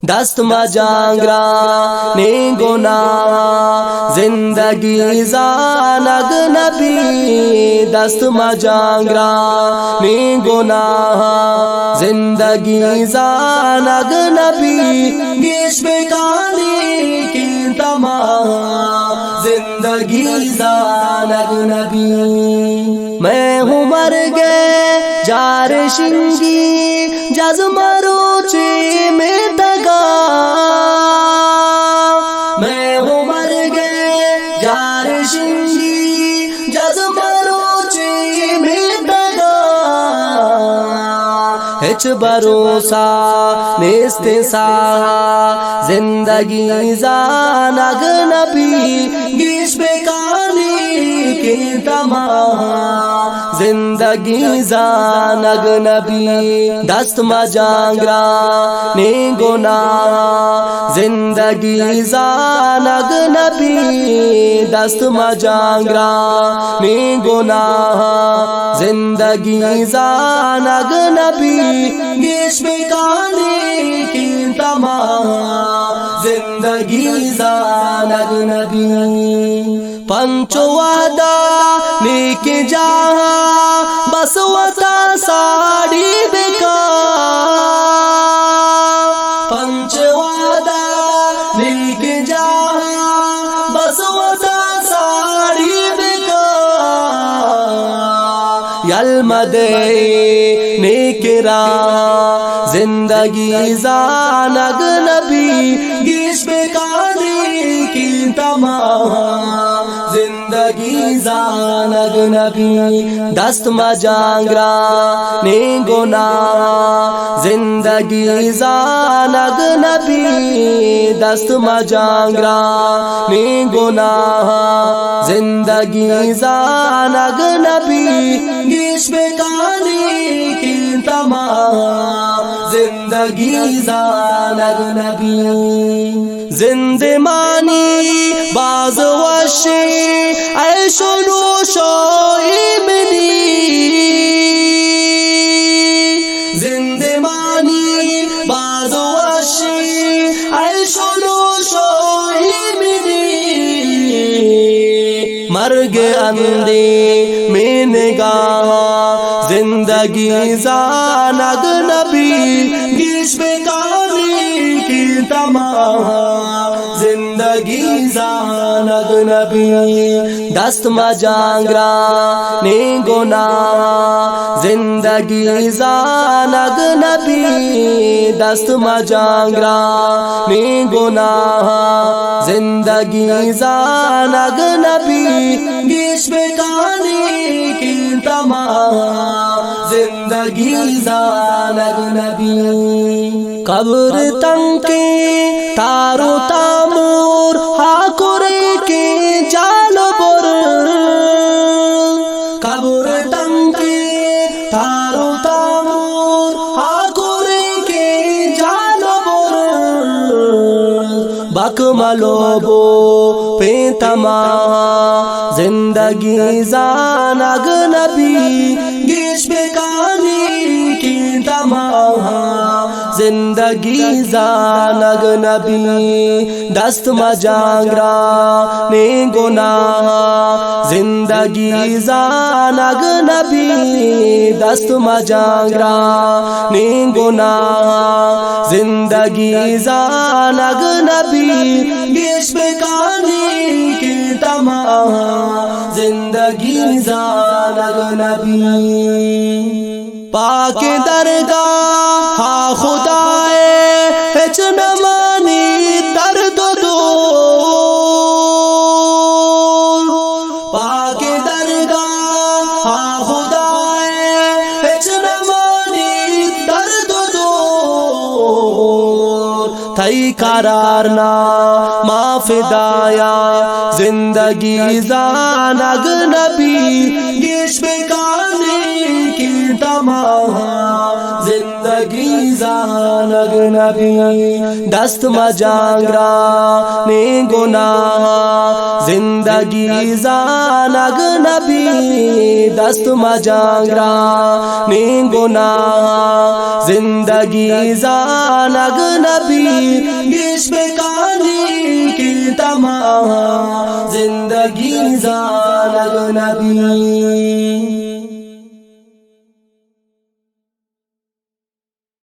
دست مجانگرا نے گناہ زندگی زانگ نبی دست مجانگرا نے گناہ زندگی زانگ نبی گیش بکانی کی تمام زندگی زانگ نبی میں ہوں مر گئے جار شنگی جزم روچی میں دگا میں ہوں مر گئے جار شنگی جزم روچی میں دگا ہچ بروسا نیست سا زندگی زانگ نبی گیش بکانی کی تمام زندگی زانگ نبی دست مجانگرا نے گناہ زندگی زانگ نبی دست مجانگرا نے گناہ زندگی زانگ نبی گیش بکانی کی تمام زندگی زانگ نبی پنچ وعدہ نیک جہاں بس وطا ساڑی بکا پنچ وعدہ نیک جہاں بس وطا ساڑی بکا یلمدے نیک راہ زندگی زانگ نبی گیش بکانی کی تمام زندگی زانگ نبی دست مجانگرا نے گناہ زندگی زانگ نبی دست مجانگرا نے گناہ زندگی زانگ نبی گیش بکانی کی تمام زندگی زانگ نبی زندمانی باز وشی عیش و نوش و ایمنی زندمانی باز وشی عیش و نوش و ایمنی مرگ اندے میں نگاہ زندگی زانگ نبی گیش بکانی کی تمام زندگی زانگ نبی دست مجانگرا نے گناہ زندگی زانگ نبی دست مجانگرا نے گناہ زندگی زانگ نبی گیش بکانی کی تمام زندگی زانگ نبی قبر تنکی تارو تامور ہاکورے کے جال بر قبر تنکی تارو تامور ہاکورے کے جال بر بکملو بو پہ تمام زندگی زانگ نبی گیش بکانی کی تمام زندگی زانگ نبی دست مجانگرا نے گناہ زندگی زانگ نبی دست مجانگرا نے گناہ زندگی زانگ نبی گیش بکانی کی تمام زندگی زانگ نبی پاک درگاہ ہا خدائے ہچ نمانی درد دور پاک درگاہ ہا خدائے ہچ نمانی درد دور تھئی قرارنا ما فدایا زندگی زانگ نبی گیش بکانی کی تمام زندگی زانگ نبی دست مجانگرا نے گناہ زندگی زانگ نبی دست مجانگرا نے گناہ زندگی زانگ نبی گیش بکانی کی تمام زندگی زانگ نبی